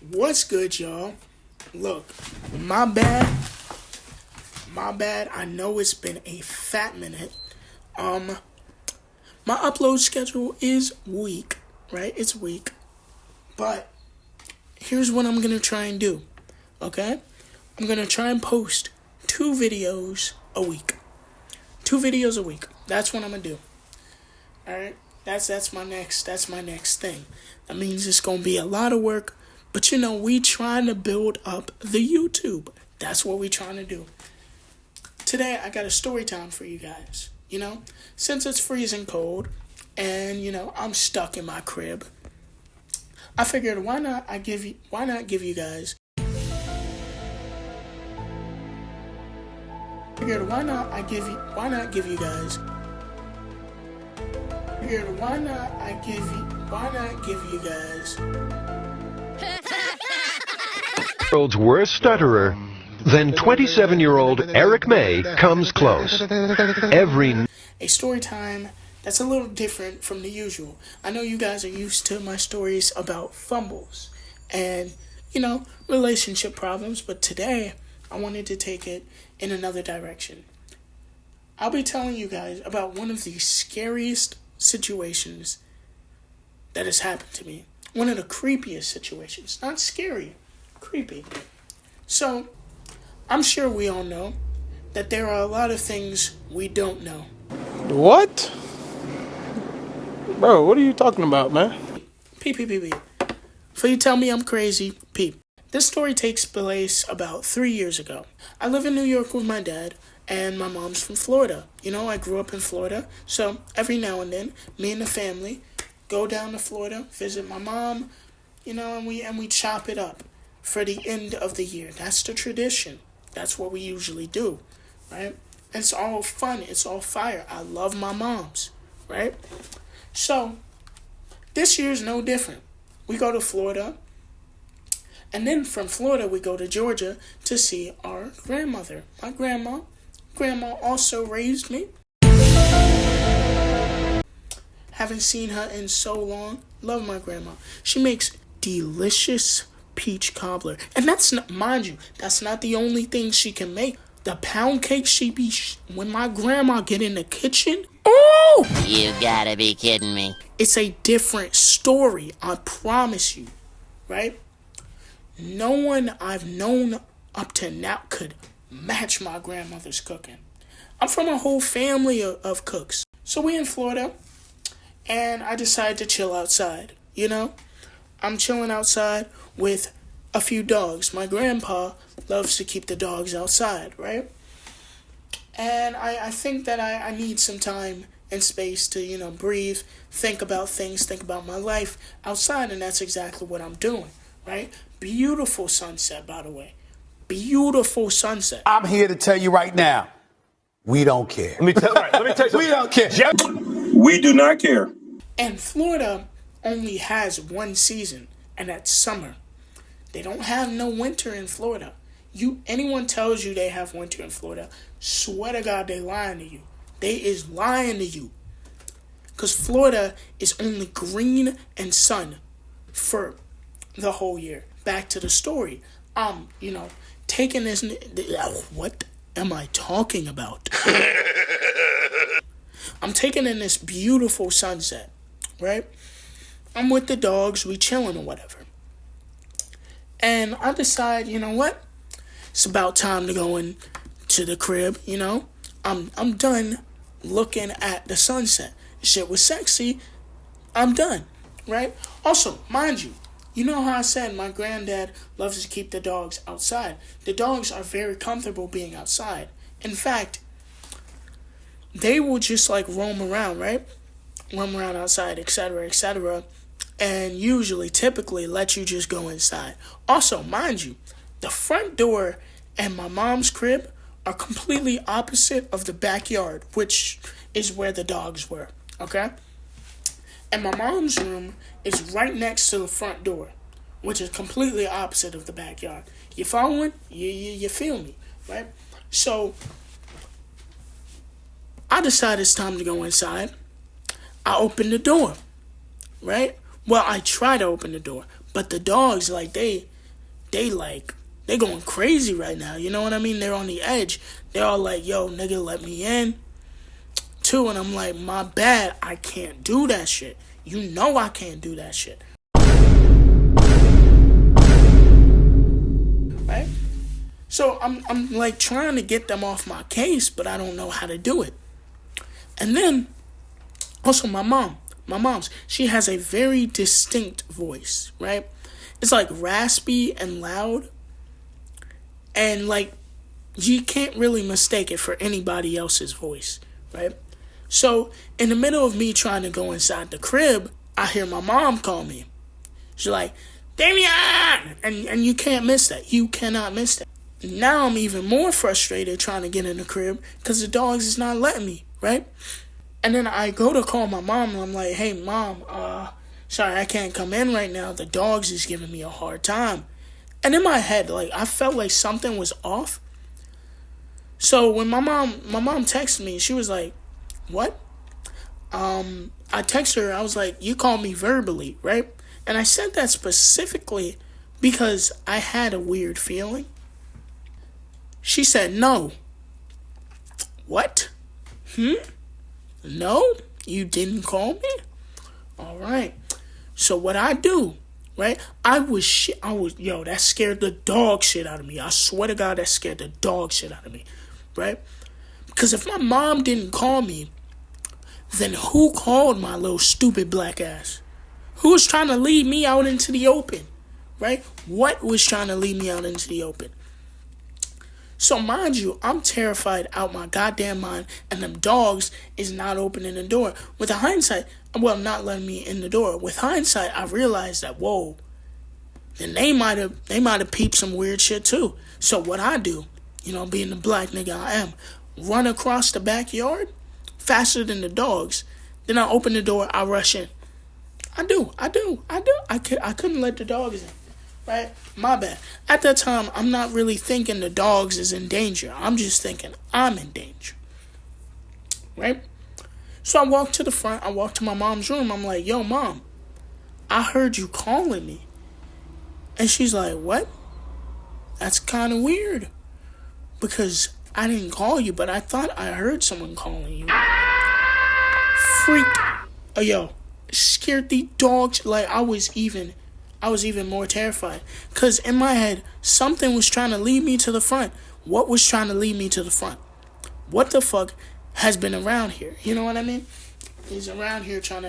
What's good, y'all? Look, my bad. My bad. I know it's been a fat minute. My upload schedule is weak, right? It's weak. But here's what I'm gonna try and do. Okay? I'm gonna try and post 2 videos a week. 2 videos a week. That's what I'm gonna do. Alright? That's my next thing. That means it's gonna be a lot of work. But we trying to build up the YouTube. That's what we trying to do. Today, I got a story time for you guys. Since it's freezing cold and, I'm stuck in my crib, I figured why not give you guys World's worst stutterer, then 27-year-old Eric May comes close. A story time that's a little different from the usual. I know you guys are used to my stories about fumbles and, relationship problems, but today I wanted to take it in another direction. I'll be telling you guys about one of the scariest situations that has happened to me. One of the creepiest situations. Not scary, creepy. So, I'm sure we all know that there are a lot of things we don't know. What? Bro, what are you talking about, man? Peep. Before you tell me I'm crazy, peep. This story takes place about 3 years ago. I live in New York with my dad, and my mom's from Florida. I grew up in Florida, so every now and then, me and the family go down to Florida, visit my mom, and we chop it up for the end of the year. That's the tradition. That's what we usually do, right? And it's all fun. It's all fire. I love my moms, right? So, this year's no different. We go to Florida, and then from Florida we go to Georgia to see our grandmother. My grandma also raised me. Haven't seen her in so long. Love my grandma. She makes delicious peach cobbler. And that's not, mind you, that's not the only thing she can make. The pound cake when my grandma get in the kitchen, oh! You gotta be kidding me. It's a different story, I promise you, right? No one I've known up to now could match my grandmother's cooking. I'm from a whole family of cooks. So we in Florida, and I decided to chill outside, I'm chilling outside with a few dogs. My grandpa loves to keep the dogs outside, right? And I think that I need some time and space to, breathe, think about things, think about my life outside, and that's exactly what I'm doing, right? Beautiful sunset, by the way. Beautiful sunset. I'm here to tell you right now, we don't care. Let me tell you something. We don't care. We do not care. And Florida only has one season, and that's summer. They don't have no winter in Florida. Anyone tells you they have winter in Florida, swear to God they lying to you. They is lying to you. Because Florida is only green and sun for the whole year. Back to the story. Taking this... What am I talking about? I'm taking in this beautiful sunset, right? I'm with the dogs, we chilling or whatever. And I decide, you know what? It's about time to go into the crib, I'm done looking at the sunset. Shit was sexy. I'm done, right? Also, mind you, you know how I said my granddad loves to keep the dogs outside. The dogs are very comfortable being outside. In fact, they will just roam around, right? Roam around outside, etc., and typically let you just go inside. Also, mind you, the front door and my mom's crib are completely opposite of the backyard, which is where the dogs were, okay? And my mom's room is right next to the front door, which is completely opposite of the backyard. You following? You feel me, right? So, I decide it's time to go inside. I open the door, right? Well, I try to open the door, But the dogs, like, they going crazy right now. You know what I mean? They're on the edge. They're all like, yo, nigga, let me in. Too, and I'm like, my bad, I can't do that shit. You know I can't do that shit. Right? So I'm like trying to get them off my case, but I don't know how to do it. And then also my mom's, she has a very distinct voice, right? It's like raspy and loud. And like you can't really mistake it for anybody else's voice, right? So in the middle of me trying to go inside the crib, I hear my mom call me. She's like, Damian! And you can't miss that. You cannot miss that. Now I'm even more frustrated trying to get in the crib because the dogs is not letting me, right? And then I go to call my mom and I'm like, hey, Mom, sorry, I can't come in right now. The dogs is giving me a hard time. And in my head, like, I felt like something was off. So when my mom texted me, she was like, what? I texted her, I was like, you called me verbally, right? And I said that specifically because I had a weird feeling. She said, no. What? No? You didn't call me? All right. So what I do, right? Yo, that scared the dog shit out of me. I swear to God, that scared the dog shit out of me, right? Because if my mom didn't call me, then who called my little stupid black ass? Who was trying to lead me out into the open, right? What was trying to lead me out into the open? So mind you, I'm terrified out my goddamn mind, and them dogs is not opening the door. With the hindsight, well, not letting me in the door. With hindsight, I realized that, whoa, then they might have peeped some weird shit too. So what I do, you know, being the black nigga I am, run across the backyard faster than the dogs. Then I open the door, I rush in. I do. I couldn't let the dogs in, right? My bad. At that time, I'm not really thinking the dogs is in danger. I'm just thinking I'm in danger, right? So I walk to the front. I walk to my mom's room. I'm like, yo, Mom, I heard you calling me. And she's like, what? That's kind of weird. Because I didn't call you, but I thought I heard someone calling you. Freak. Oh, yo. Scared the dogs. Like, I was even more terrified. Because in my head, something was trying to lead me to the front. What was trying to lead me to the front? What the fuck has been around here? You know what I mean? He's around here trying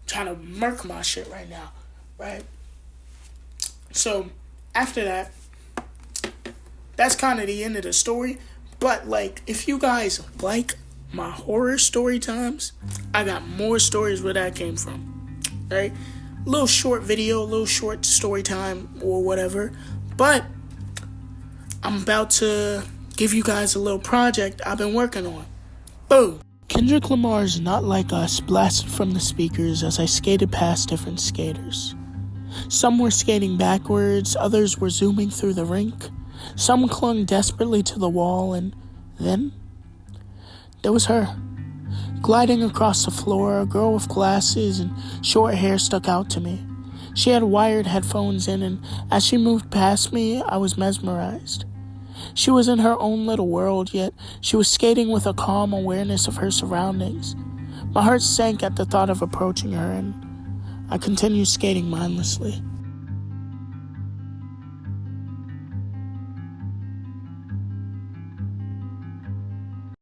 to murk my shit right now, right? So, after that, that's kind of the end of the story. But, like, if you guys like my horror story times, I got more stories where that came from, right? A little short video, a little short story time or whatever. But I'm about to give you guys a little project I've been working on. Boom. Kendrick Lamar's Not Like Us blasted from the speakers as I skated past different skaters. Some were skating backwards, others were zooming through the rink. Some clung desperately to the wall, and then there was her. Gliding across the floor, a girl with glasses and short hair stuck out to me. She had wired headphones in, and as she moved past me, I was mesmerized. She was in her own little world, yet she was skating with a calm awareness of her surroundings. My heart sank at the thought of approaching her, and I continued skating mindlessly.